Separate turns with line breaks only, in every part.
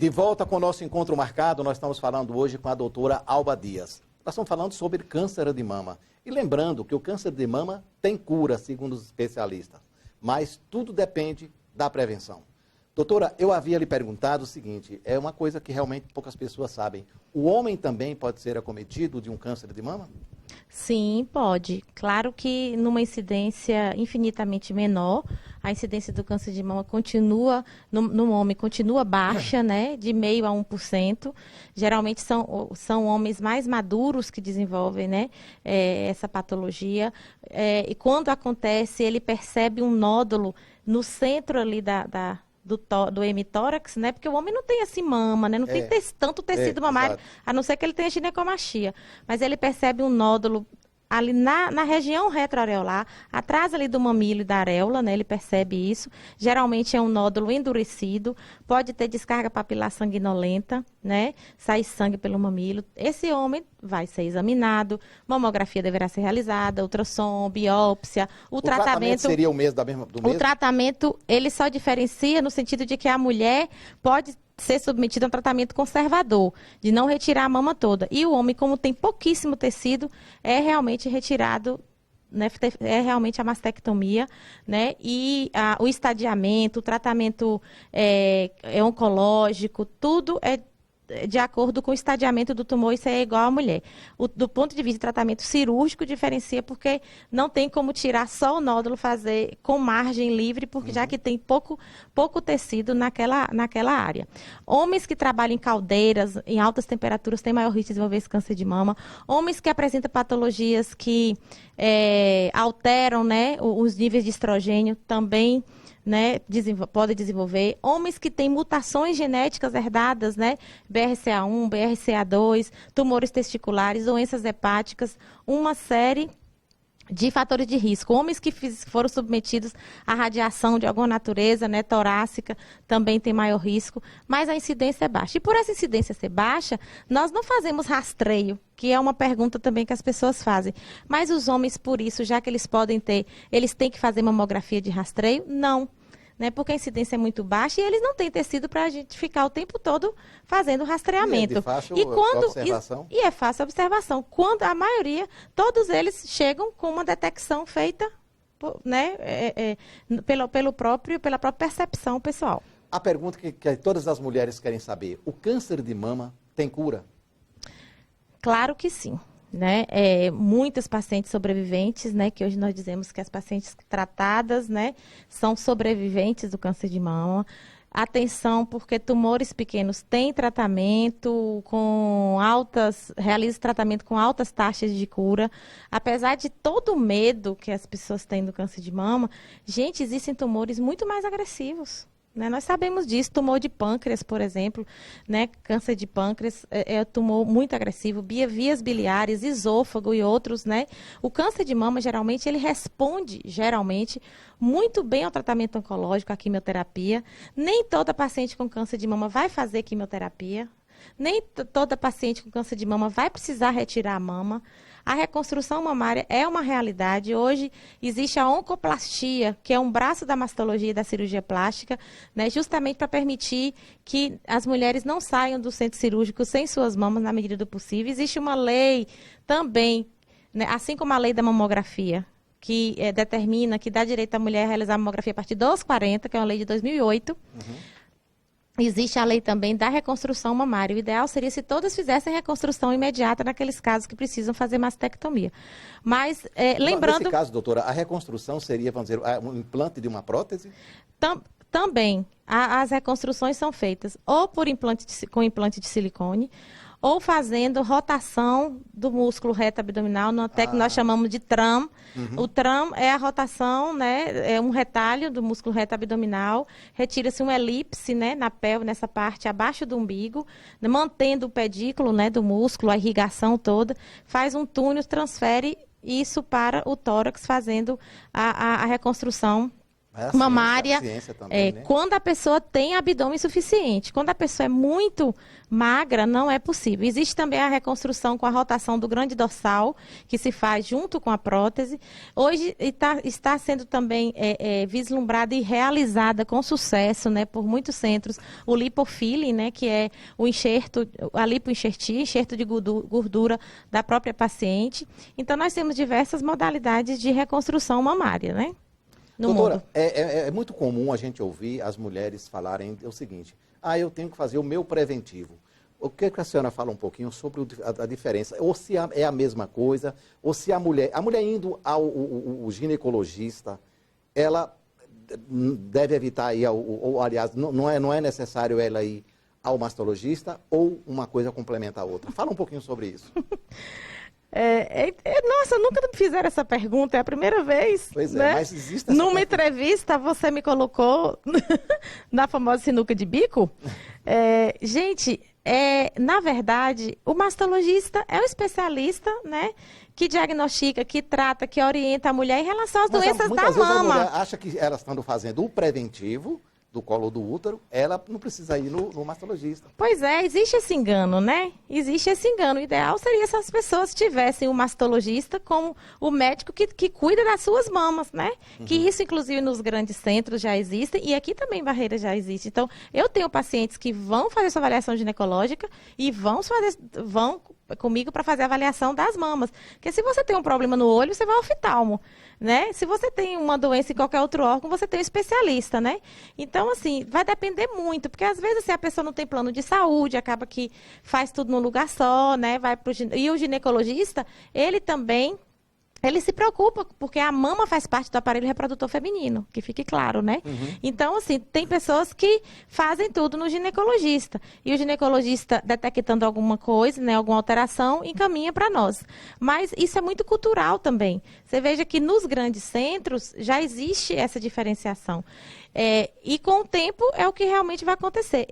De volta com o nosso encontro marcado, nós estamos falando hoje com a doutora Alba Dias. Nós estamos falando sobre câncer de mama. E lembrando que o câncer de mama tem cura, segundo os especialistas. Mas tudo depende da prevenção. Doutora, eu havia lhe perguntado o seguinte, é uma coisa que realmente poucas pessoas sabem. O homem também pode ser acometido de um câncer de mama?
Sim, pode. Claro que numa incidência infinitamente menor, a incidência do câncer de mama continua, no homem, continua baixa, né? De 0,5% a 1%. Geralmente são homens mais maduros que desenvolvem, né? Essa patologia. E quando acontece, ele percebe um nódulo no centro ali do hemitórax, né? Porque o homem não tem assim mama, né? Não tem tanto tecido mamário,
exato.
a não ser que ele tenha ginecomastia. Mas ele percebe um nódulo ali na região retroareolar, atrás ali do mamilo e da areola, né? Ele percebe isso. Geralmente é um nódulo endurecido, pode ter descarga papilar sanguinolenta, né? Sai sangue pelo mamilo. Esse homem vai ser examinado, mamografia deverá ser realizada, ultrassom, biópsia. O tratamento
seria o mesmo do mesmo?
O tratamento, ele só diferencia no sentido de que a mulher pode ser submetida a um tratamento conservador, de não retirar a mama toda. E o homem, como tem pouquíssimo tecido, é realmente retirado, né, é realmente a mastectomia, né? E o estadiamento, o tratamento oncológico, tudo é de acordo com o estadiamento do tumor, isso é igual à mulher. Do ponto de vista de tratamento cirúrgico, diferencia porque não tem como tirar só o nódulo, fazer com margem livre, porque já que tem pouco tecido naquela área. Homens que trabalham em caldeiras, em altas temperaturas, têm maior risco de desenvolver esse câncer de mama. Homens que apresentam patologias que alteram, né, os níveis de estrogênio também, né, podem desenvolver. Homens que têm mutações genéticas herdadas, né, BRCA1, BRCA2, tumores testiculares, doenças hepáticas, uma série de fatores de risco. Homens que foram submetidos à radiação de alguma natureza, né, torácica, também tem maior risco, mas a incidência é baixa. E por essa incidência ser baixa, nós não fazemos rastreio, que é uma pergunta também que as pessoas fazem. Mas os homens, por isso, já que eles têm que fazer mamografia de rastreio? Não. Né, porque a incidência é muito baixa e eles não têm tecido para a gente ficar o tempo todo fazendo rastreamento.
E é de fácil observação.
E é fácil observação. Quando a maioria, todos eles chegam com uma detecção feita, né, pela própria percepção pessoal.
A pergunta que todas as mulheres querem saber, o câncer de mama tem cura?
Claro que sim. Né, muitas pacientes sobreviventes, né, que hoje nós dizemos que as pacientes tratadas, né, são sobreviventes do câncer de mama. Atenção, porque tumores pequenos têm tratamento realiza tratamento com altas taxas de cura. Apesar de todo o medo que as pessoas têm do câncer de mama, gente, existem tumores muito mais agressivos. Né, nós sabemos disso, tumor de pâncreas, por exemplo, né, câncer de pâncreas é tumor muito agressivo, vias biliares, esôfago e outros, né. O câncer de mama, geralmente, ele responde, muito bem ao tratamento oncológico, à quimioterapia. Nem toda paciente com câncer de mama vai fazer quimioterapia, nem toda paciente com câncer de mama vai precisar retirar a mama. A reconstrução mamária é uma realidade. Hoje existe a oncoplastia, que é um braço da mastologia e da cirurgia plástica, né, justamente para permitir que as mulheres não saiam do centro cirúrgico sem suas mamas na medida do possível. Existe uma lei também, né, assim como a lei da mamografia, que determina, que dá direito à mulher a realizar a mamografia a partir dos 40, que é uma lei de 2008. Existe a lei também da reconstrução mamária. O ideal seria se todas fizessem reconstrução imediata naqueles casos que precisam fazer mastectomia. Mas, lembrando...
Nesse caso, doutora, a reconstrução seria, vamos dizer, um implante de uma prótese?
Também. As reconstruções são feitas ou com implante de silicone, ou fazendo rotação do músculo reto abdominal, numa técnica que nós chamamos de TRAM. O TRAM é a rotação, né, é um retalho do músculo reto abdominal, retira-se um elipse, né, na pelve, nessa parte abaixo do umbigo, mantendo o pedículo, né, do músculo, a irrigação toda, faz um túnel, transfere isso para o tórax, fazendo a reconstrução mamária,
também, né?
quando a pessoa tem abdômen suficiente. Quando a pessoa é muito magra, não é possível. Existe também a reconstrução com a rotação do grande dorsal, que se faz junto com a prótese. Hoje está sendo também vislumbrada e realizada com sucesso, né, por muitos centros, o lipofilling, né, que é o enxerto, a lipoenxertia, enxerto de gordura da própria paciente. Então, nós temos diversas modalidades de reconstrução mamária, né?
Doutora, é muito comum a gente ouvir as mulheres falarem o seguinte: eu tenho que fazer o meu preventivo. O que a senhora fala um pouquinho sobre a diferença? Ou se é a mesma coisa, ou se a mulher indo ao ginecologista, ela deve evitar ir ou aliás, não é necessário ela ir ao mastologista, ou uma coisa complementa a outra? Fala um pouquinho sobre isso.
Nossa, nunca me fizeram essa pergunta, é a primeira vez.
Pois é,
né?
mas existe essa
Numa entrevista, você me colocou na famosa sinuca de bico. Gente, na verdade, o mastologista é o especialista, né, que diagnostica, que trata, que orienta a mulher em relação às doenças da
muitas vezes a
mama.
mulher acha que elas estão fazendo o preventivo do colo do útero, ela não precisa ir no mastologista.
Pois é, existe esse engano, né? Existe esse engano. O ideal seria se as pessoas tivessem um mastologista como o médico que cuida das suas mamas, né? Uhum. Que isso, inclusive, nos grandes centros já existe e aqui também em Barreira já existe. Então, eu tenho pacientes que vão fazer sua avaliação ginecológica e vão comigo para fazer a avaliação das mamas. Porque se você tem um problema no olho, você vai ao oftalmo, né? Se você tem uma doença em qualquer outro órgão, você tem um especialista, né? Então, assim, vai depender muito, porque às vezes assim, a pessoa não tem plano de saúde, acaba que faz tudo num lugar só, né? E o ginecologista, ele também se preocupa, porque a mama faz parte do aparelho reprodutor feminino, que fique claro, né? Uhum. Então, assim, tem pessoas que fazem tudo no ginecologista. E o ginecologista, detectando alguma coisa, né, alguma alteração, encaminha para nós. Mas isso é muito cultural também. Você veja que nos grandes centros já existe essa diferenciação. E com o tempo é o que realmente vai acontecer.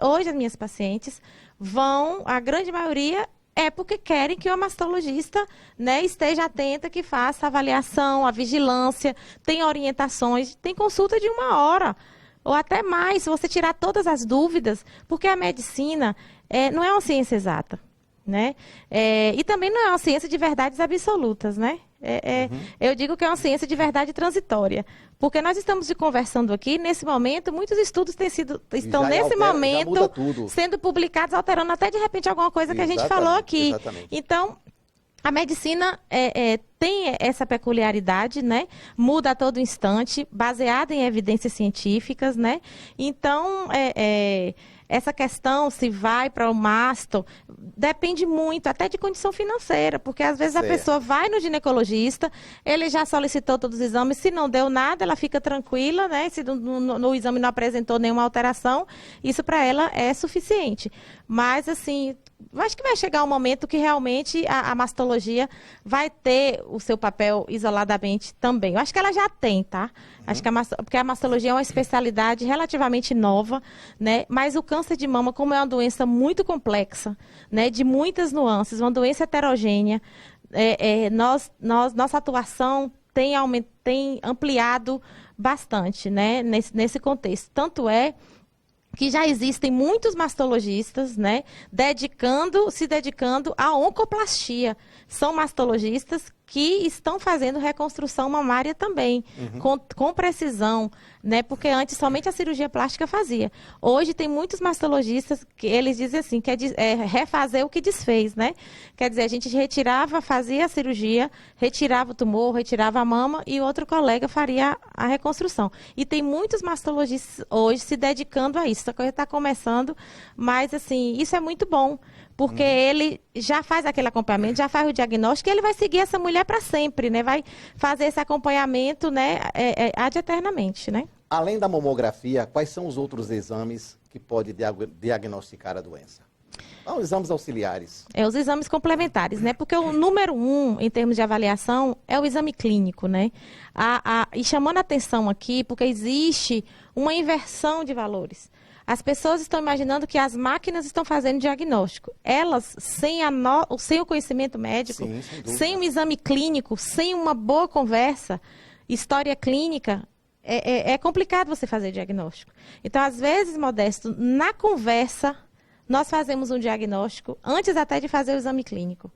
Hoje as minhas pacientes a grande maioria, porque querem que o mastologista, né, esteja atenta, que faça a avaliação, a vigilância, tem orientações, tem consulta de 1 hora, ou até mais, se você tirar todas as dúvidas, porque a medicina não é uma ciência exata, né? E também não é uma ciência de verdades absolutas, né? Eu digo que é uma ciência de verdade transitória, porque nós estamos conversando aqui, nesse momento, muitos estudos estão nesse momento sendo publicados, alterando até de repente alguma coisa que a gente falou aqui.
Exatamente.
Então, a medicina tem essa peculiaridade, né? Muda a todo instante, baseada em evidências científicas, né? Então, essa questão, se vai para o masto, depende muito, até de condição financeira, porque às vezes a pessoa vai no ginecologista, ele já solicitou todos os exames, se não deu nada, ela fica tranquila, né? Se no exame não apresentou nenhuma alteração, isso para ela é suficiente. Mas, assim, acho que vai chegar um momento que realmente a mastologia vai ter o seu papel isoladamente também. Eu acho que ela já tem, tá? Acho que porque a mastologia é uma especialidade relativamente nova, né? Mas o câncer de mama, como é uma doença muito complexa, né? De muitas nuances, uma doença heterogênea, nossa atuação tem ampliado bastante, né? Nesse contexto. Tanto é que já existem muitos mastologistas, né, se dedicando à oncoplastia. São mastologistas que estão fazendo reconstrução mamária também, com precisão, né, porque antes somente a cirurgia plástica fazia. Hoje tem muitos mastologistas que eles dizem assim, que é refazer o que desfez, né? Quer dizer, a gente fazia a cirurgia, retirava o tumor, retirava a mama e o outro colega faria a reconstrução. E tem muitos mastologistas hoje se dedicando a isso. Essa coisa está começando, mas assim, isso é muito bom, porque ele já faz aquele acompanhamento, já faz o diagnóstico e ele vai seguir essa mulher para sempre, né? Vai fazer esse acompanhamento, né, ad eternamente, né?
Além da mamografia, quais são os outros exames que pode diagnosticar a doença? Os exames auxiliares.
Os exames complementares, né? Porque o número 1, em termos de avaliação, é o exame clínico, né? E chamando a atenção aqui, porque existe uma inversão de valores. As pessoas estão imaginando que as máquinas estão fazendo diagnóstico. Elas, sem o conhecimento médico, sem um exame clínico, sem uma boa conversa, história clínica, é complicado você fazer diagnóstico. Então, às vezes, Modesto, na conversa, nós fazemos um diagnóstico antes até de fazer o exame clínico.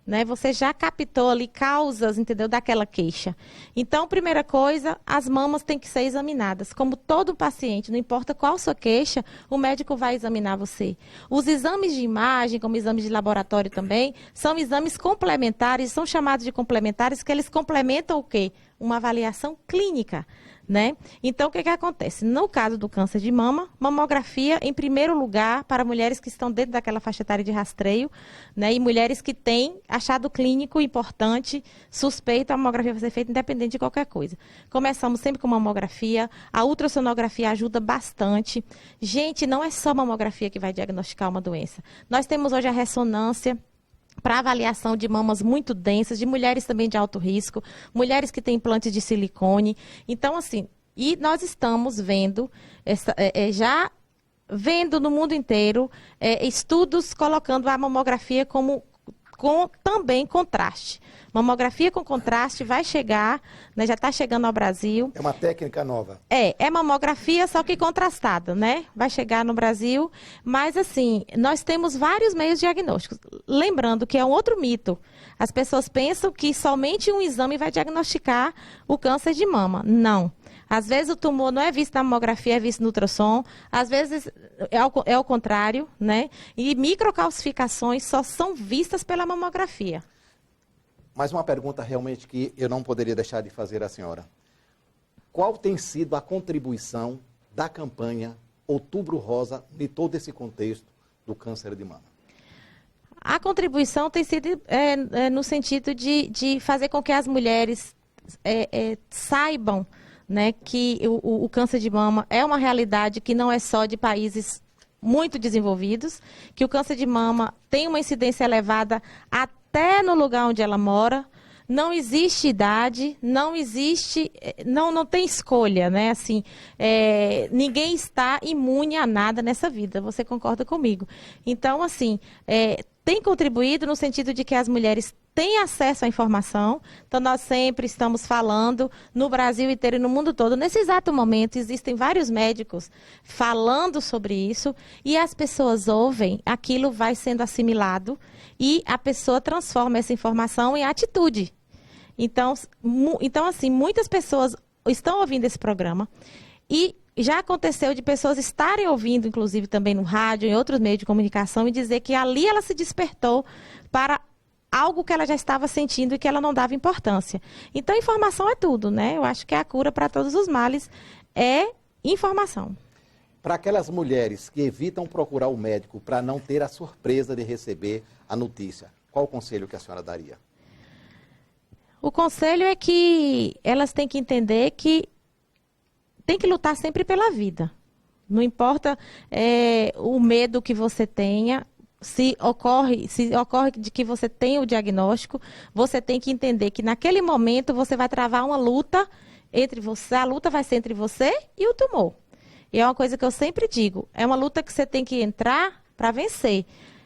Né? Você já captou ali causas, entendeu, daquela queixa. Então, primeira coisa, as mamas têm que ser examinadas. Como todo paciente, não importa qual sua queixa, o médico vai examinar você. Os exames de imagem, como exames de laboratório também, são exames complementares, são chamados de complementares, que eles complementam o quê? Uma avaliação clínica. Né? Então, o que acontece? No caso do câncer de mama, mamografia, em primeiro lugar, para mulheres que estão dentro daquela faixa etária de rastreio, né? E mulheres que têm achado clínico importante, suspeita, a mamografia vai ser feita independente de qualquer coisa. Começamos sempre com mamografia, a ultrassonografia ajuda bastante. Gente, não é só mamografia que vai diagnosticar uma doença. Nós temos hoje a ressonância, para avaliação de mamas muito densas, de mulheres também de alto risco, mulheres que têm implantes de silicone. Então, assim, e nós estamos vendo, já vendo no mundo inteiro, estudos colocando a mamografia como também contraste. Mamografia com contraste vai chegar, né, já está chegando ao Brasil.
É uma técnica nova.
É mamografia, só que contrastada, né? Vai chegar no Brasil, mas assim, nós temos vários meios diagnósticos. Lembrando que é um outro mito. As pessoas pensam que somente um exame vai diagnosticar o câncer de mama. Não. Às vezes o tumor não é visto na mamografia, é visto no ultrassom. Às vezes é o contrário, né? E microcalcificações só são vistas pela mamografia.
Mas uma pergunta realmente que eu não poderia deixar de fazer à senhora. Qual tem sido a contribuição da campanha Outubro Rosa em todo esse contexto do câncer de mama?
A contribuição tem sido no sentido de fazer com que as mulheres saibam, né, que o câncer de mama é uma realidade que não é só de países muito desenvolvidos, que o câncer de mama tem uma incidência elevada até no lugar onde ela mora. Não existe idade, não tem escolha, né? Assim, ninguém está imune a nada nessa vida, você concorda comigo? Então, assim, tem contribuído no sentido de que as mulheres têm acesso à informação. Então, nós sempre estamos falando no Brasil inteiro e no mundo todo. Nesse exato momento, existem vários médicos falando sobre isso e as pessoas ouvem, aquilo vai sendo assimilado e a pessoa transforma essa informação em atitude. Então, assim, muitas pessoas estão ouvindo esse programa e já aconteceu de pessoas estarem ouvindo, inclusive também no rádio, em outros meios de comunicação, e dizer que ali ela se despertou para algo que ela já estava sentindo e que ela não dava importância. Então, informação é tudo, né? Eu acho que a cura para todos os males é informação.
Para aquelas mulheres que evitam procurar o médico para não ter a surpresa de receber a notícia, qual o conselho que a senhora daria?
O conselho é que elas têm que entender que tem que lutar sempre pela vida. Não importa o medo que você tenha, se ocorre de que você tenha o diagnóstico, você tem que entender que naquele momento você vai travar uma luta entre você, a luta vai ser entre você e o tumor. E é uma coisa que eu sempre digo, é uma luta que você tem que entrar para vencer.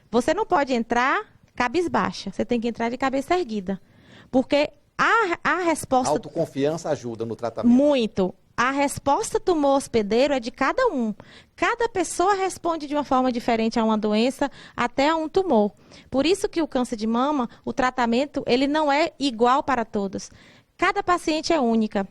Você não pode entrar cabisbaixa, você tem que entrar de cabeça erguida. Porque a resposta...
Autoconfiança ajuda no tratamento.
Muito. A resposta tumor hospedeiro é de cada um. Cada pessoa responde de uma forma diferente a uma doença, até a um tumor. Por isso que o câncer de mama, o tratamento, ele não é igual para todos. Cada paciente é única.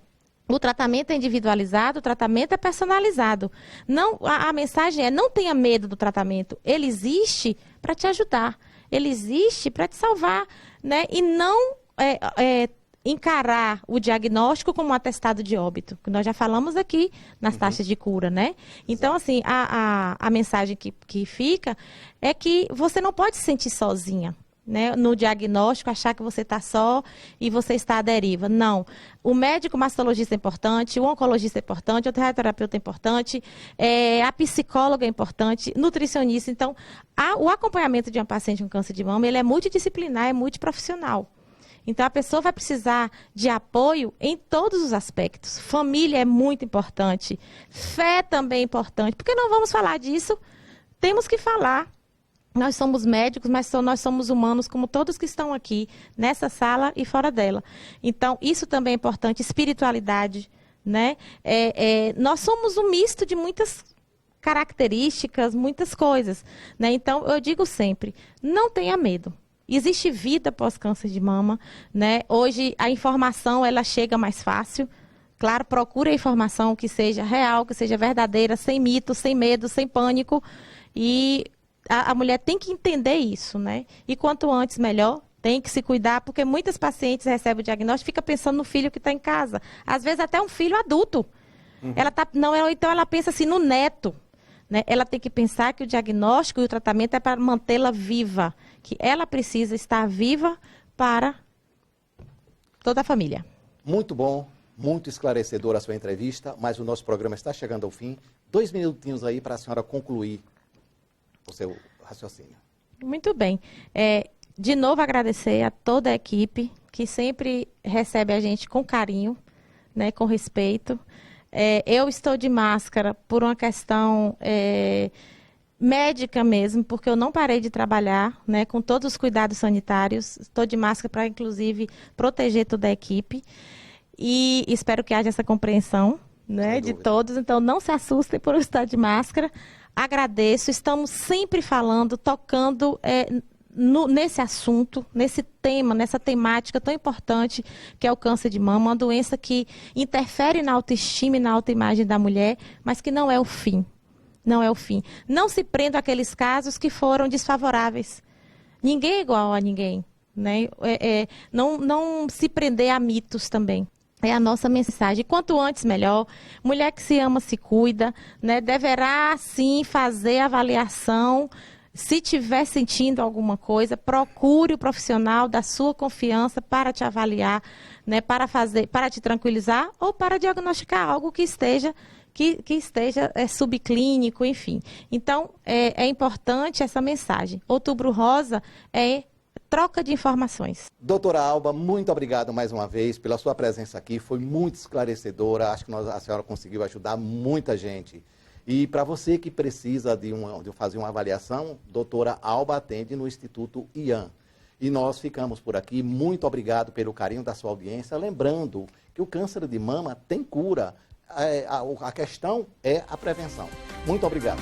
O tratamento é individualizado, o tratamento é personalizado. Não, a mensagem é: não tenha medo do tratamento. Ele existe para te ajudar. Ele existe para te salvar, né? E não encarar o diagnóstico como um atestado de óbito, que nós já falamos aqui nas taxas de cura, né? Então, assim, a mensagem que fica é que você não pode se sentir sozinha, né? No diagnóstico, achar que você está só e você está à deriva. Não. O médico mastologista é importante, o oncologista é importante, o terapeuta é importante, a psicóloga é importante, nutricionista. Então, o acompanhamento de uma paciente com câncer de mama, ele é multidisciplinar, é multiprofissional. Então, a pessoa vai precisar de apoio em todos os aspectos. Família é muito importante. Fé também é importante. Por que não vamos falar disso? Temos que falar. Nós somos médicos, mas nós somos humanos, como todos que estão aqui, nessa sala e fora dela. Então, isso também é importante. Espiritualidade, né? Nós somos um misto de muitas características, muitas coisas, né? Então, eu digo sempre, não tenha medo. Existe vida após câncer de mama, né? Hoje, a informação, ela chega mais fácil. Claro, procure a informação que seja real, que seja verdadeira, sem mito, sem medo, sem pânico. E a mulher tem que entender isso, né? E quanto antes, melhor. Tem que se cuidar, porque muitas pacientes recebem o diagnóstico e ficam pensando no filho que está em casa. Às vezes até um filho adulto. Então ela pensa assim no neto. Né? Ela tem que pensar que o diagnóstico e o tratamento é para mantê-la viva. Que ela precisa estar viva para toda a família.
Muito bom, muito esclarecedora a sua entrevista, mas o nosso programa está chegando ao fim. 2 minutinhos aí para a senhora concluir o seu raciocínio. Muito bem.
De novo, agradecer a toda a equipe que sempre recebe a gente com carinho, né, com respeito. Eu estou de máscara por uma questão médica mesmo, porque eu não parei de trabalhar, né, com todos os cuidados sanitários. Estou de máscara para, inclusive, proteger toda a equipe. E espero que haja essa compreensão, né, de todos. Então, não se assustem por eu estar de máscara. Agradeço. Estamos sempre falando, tocando nesse assunto, nesse tema, nessa temática tão importante que é o câncer de mama, uma doença que interfere na autoestima e na autoimagem da mulher, mas que não é o fim. Não é o fim. Não se prenda àqueles casos que foram desfavoráveis. Ninguém é igual a ninguém, né? Não se prender a mitos também. É a nossa mensagem. Quanto antes, melhor. Mulher que se ama, se cuida, né? Deverá, sim, fazer avaliação. Se estiver sentindo alguma coisa, procure o profissional da sua confiança para te avaliar, né, para te tranquilizar ou para diagnosticar algo que esteja subclínico, enfim. Então, é importante essa mensagem. Outubro Rosa é troca de informações.
Doutora Alba, muito obrigado mais uma vez pela sua presença aqui. Foi muito esclarecedora. Acho que a senhora conseguiu ajudar muita gente. E para você que precisa de fazer uma avaliação, doutora Alba atende no Instituto IAN. E nós ficamos por aqui. Muito obrigado pelo carinho da sua audiência. Lembrando que o câncer de mama tem cura. A questão é a prevenção. Muito obrigado.